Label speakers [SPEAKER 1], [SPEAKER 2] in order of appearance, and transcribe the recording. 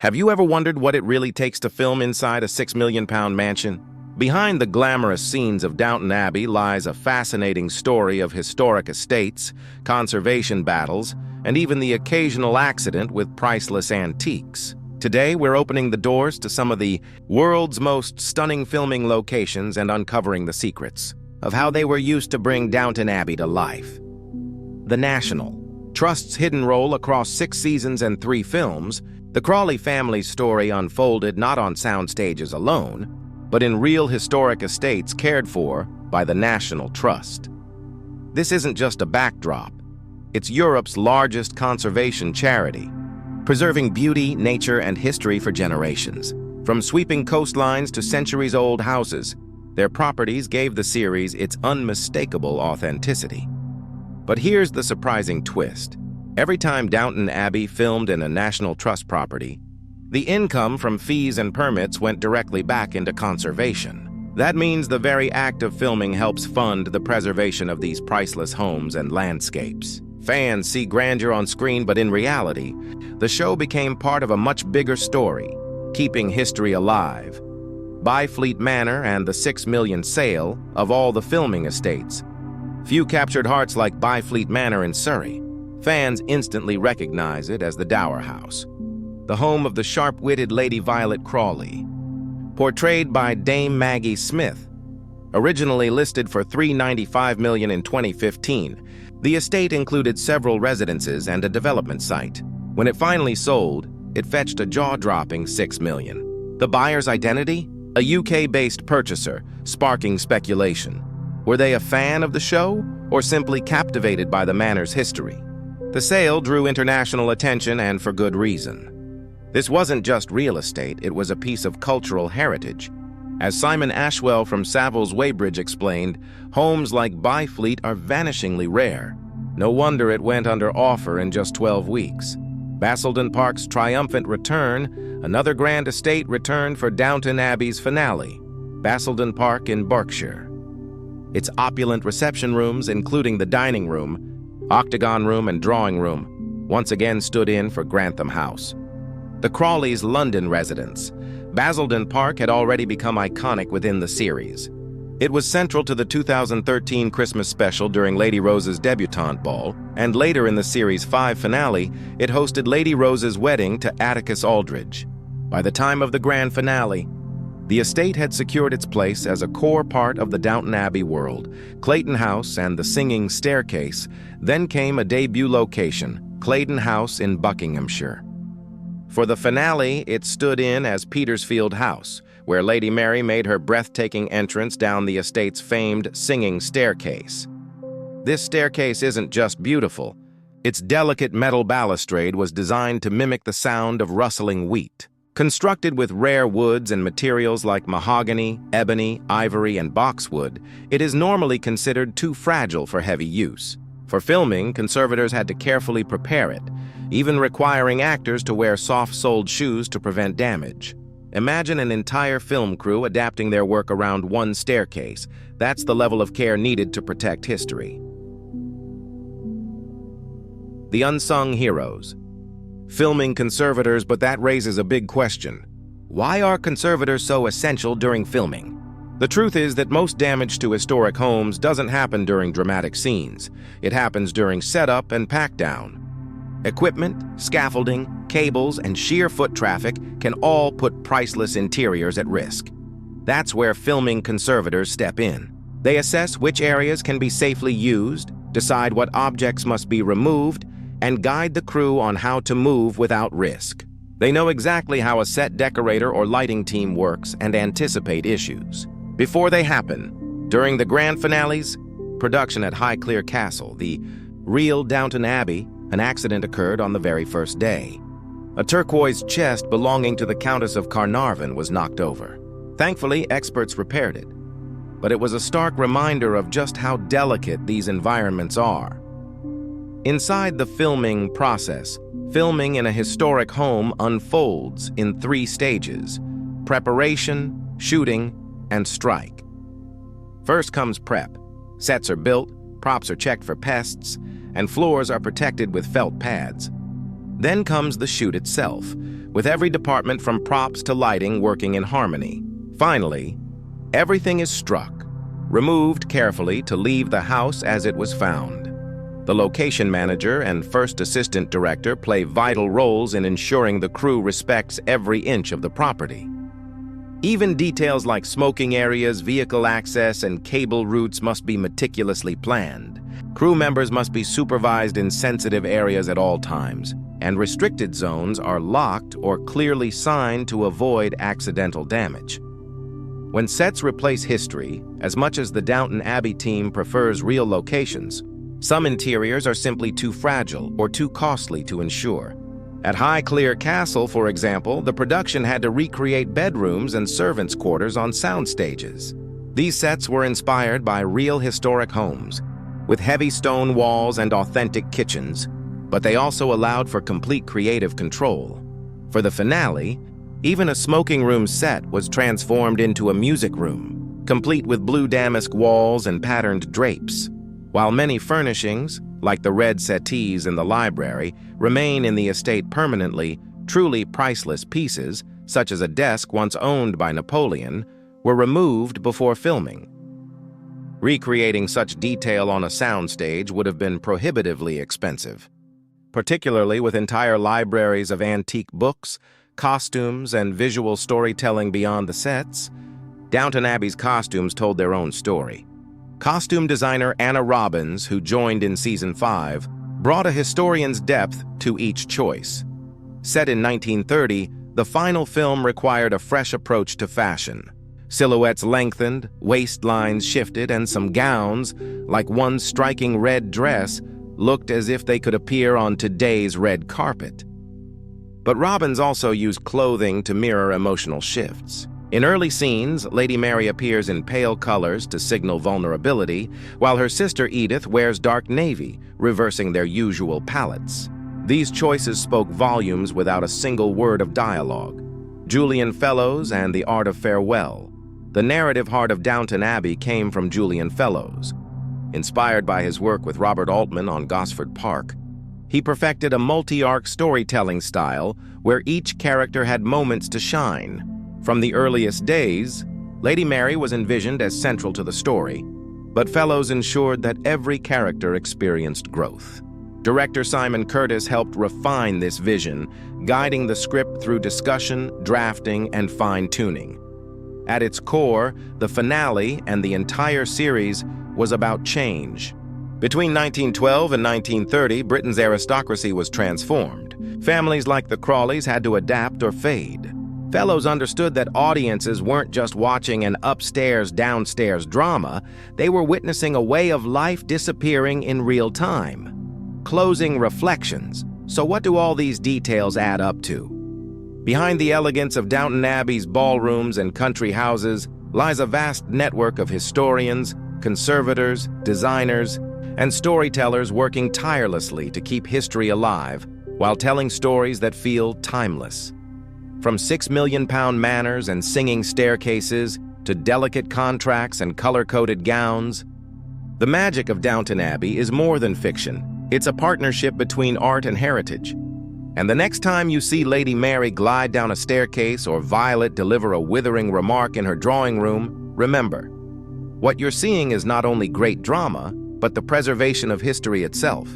[SPEAKER 1] Have you ever wondered what it really takes to film inside a £6 million mansion? Behind the glamorous scenes of Downton Abbey lies a fascinating story of historic estates, conservation battles, and even the occasional accident with priceless antiques. Today, we're opening the doors to some of the world's most stunning filming locations and uncovering the secrets of how they were used to bring Downton Abbey to life. The National Trust's hidden role across 6 seasons and 3 films, the Crawley family's story unfolded not on sound stages alone, but in real historic estates cared for by the National Trust. This isn't just a backdrop. It's Europe's largest conservation charity, preserving beauty, nature, and history for generations. From sweeping coastlines to centuries-old houses, their properties gave the series its unmistakable authenticity. But here's the surprising twist. Every time Downton Abbey filmed in a National Trust property, the income from fees and permits went directly back into conservation. That means the very act of filming helps fund the preservation of these priceless homes and landscapes. Fans see grandeur on screen, but in reality, the show became part of a much bigger story, keeping history alive. Byfleet Manor and the $6 million sale of all the filming estates. Few captured hearts like Byfleet Manor in Surrey. Fans instantly recognize it as the Dower House, the home of the sharp-witted Lady Violet Crawley. Portrayed by Dame Maggie Smith, originally listed for $395 million in 2015, the estate included several residences and a development site. When it finally sold, it fetched a jaw-dropping $6 million. The buyer's identity? A UK-based purchaser, sparking speculation. Were they a fan of the show, or simply captivated by the manor's history? The sale drew international attention, and for good reason. This wasn't just real estate, it was a piece of cultural heritage. As Simon Ashwell from Savills Weybridge explained, homes like Byfleet are vanishingly rare. No wonder it went under offer in just 12 weeks. Basildon Park's triumphant return, another grand estate returned for Downton Abbey's finale, Basildon Park in Berkshire. Its opulent reception rooms, including the dining room, octagon room, and drawing room, once again stood in for Grantham House. The Crawleys' London residence, Basildon Park had already become iconic within the series. It was central to the 2013 Christmas special during Lady Rose's debutante ball, and later in the series' 5 finale, it hosted Lady Rose's wedding to Atticus Aldridge. By the time of the grand finale, the estate had secured its place as a core part of the Downton Abbey world. Clayton House and the Singing Staircase. Then came a debut location, Claydon House in Buckinghamshire. For the finale, it stood in as Petersfield House, where Lady Mary made her breathtaking entrance down the estate's famed Singing Staircase. This staircase isn't just beautiful. Its delicate metal balustrade was designed to mimic the sound of rustling wheat. Constructed with rare woods and materials like mahogany, ebony, ivory, and boxwood, it is normally considered too fragile for heavy use. For filming, conservators had to carefully prepare it, even requiring actors to wear soft-soled shoes to prevent damage. Imagine an entire film crew adapting their work around one staircase. That's the level of care needed to protect history. The unsung heroes. Filming conservators, but that raises a big question. Why are conservators so essential during filming? The truth is that most damage to historic homes doesn't happen during dramatic scenes. It happens during setup and pack-down. Equipment, scaffolding, cables, and sheer foot traffic can all put priceless interiors at risk. That's where filming conservators step in. They assess which areas can be safely used, decide what objects must be removed, and guide the crew on how to move without risk. They know exactly how a set decorator or lighting team works and anticipate issues before they happen. During the grand finales, production at Highclere Castle, the real Downton Abbey, an accident occurred on the very first day. A turquoise chest belonging to the Countess of Carnarvon was knocked over. Thankfully, experts repaired it. But it was a stark reminder of just how delicate these environments are. Inside the filming process, filming in a historic home unfolds in 3 stages: preparation, shooting, and strike. First comes prep. Sets are built, props are checked for pests, and floors are protected with felt pads. Then comes the shoot itself, with every department from props to lighting working in harmony. Finally, everything is struck, removed carefully to leave the house as it was found. The location manager and first assistant director play vital roles in ensuring the crew respects every inch of the property. Even details like smoking areas, vehicle access, and cable routes must be meticulously planned. Crew members must be supervised in sensitive areas at all times, and restricted zones are locked or clearly signed to avoid accidental damage. When sets replace history, as much as the Downton Abbey team prefers real locations, some interiors are simply too fragile or too costly to ensure. At Highclere Castle, for example, the production had to recreate bedrooms and servants' quarters on sound stages. These sets were inspired by real historic homes, with heavy stone walls and authentic kitchens, but they also allowed for complete creative control. For the finale, even a smoking room set was transformed into a music room, complete with blue damask walls and patterned drapes, while many furnishings, like the red settees in the library, remain in the estate permanently. Truly priceless pieces, such as a desk once owned by Napoleon, were removed before filming. Recreating such detail on a soundstage would have been prohibitively expensive, particularly with entire libraries of antique books, costumes, and visual storytelling beyond the sets. Downton Abbey's costumes told their own story. Costume designer Anna Robbins, who joined in Season 5, brought a historian's depth to each choice. Set in 1930, the final film required a fresh approach to fashion. Silhouettes lengthened, waistlines shifted, and some gowns, like one striking red dress, looked as if they could appear on today's red carpet. But Robbins also used clothing to mirror emotional shifts. In early scenes, Lady Mary appears in pale colors to signal vulnerability, while her sister Edith wears dark navy, reversing their usual palettes. These choices spoke volumes without a single word of dialogue. Julian Fellowes and The Art of Farewell. The narrative heart of Downton Abbey came from Julian Fellowes. Inspired by his work with Robert Altman on Gosford Park, he perfected a multi-arc storytelling style where each character had moments to shine. From the earliest days, Lady Mary was envisioned as central to the story, but Fellowes ensured that every character experienced growth. Director Simon Curtis helped refine this vision, guiding the script through discussion, drafting, and fine-tuning. At its core, the finale and the entire series was about change. Between 1912 and 1930, Britain's aristocracy was transformed. Families like the Crawleys had to adapt or fade. Fellowes understood that audiences weren't just watching an upstairs-downstairs drama, they were witnessing a way of life disappearing in real time. Closing reflections. So what do all these details add up to? Behind the elegance of Downton Abbey's ballrooms and country houses lies a vast network of historians, conservators, designers, and storytellers working tirelessly to keep history alive while telling stories that feel timeless. From £6 million manors and singing staircases to delicate contracts and color-coded gowns, the magic of Downton Abbey is more than fiction. It's a partnership between art and heritage. And the next time you see Lady Mary glide down a staircase or Violet deliver a withering remark in her drawing room, remember, what you're seeing is not only great drama, but the preservation of history itself.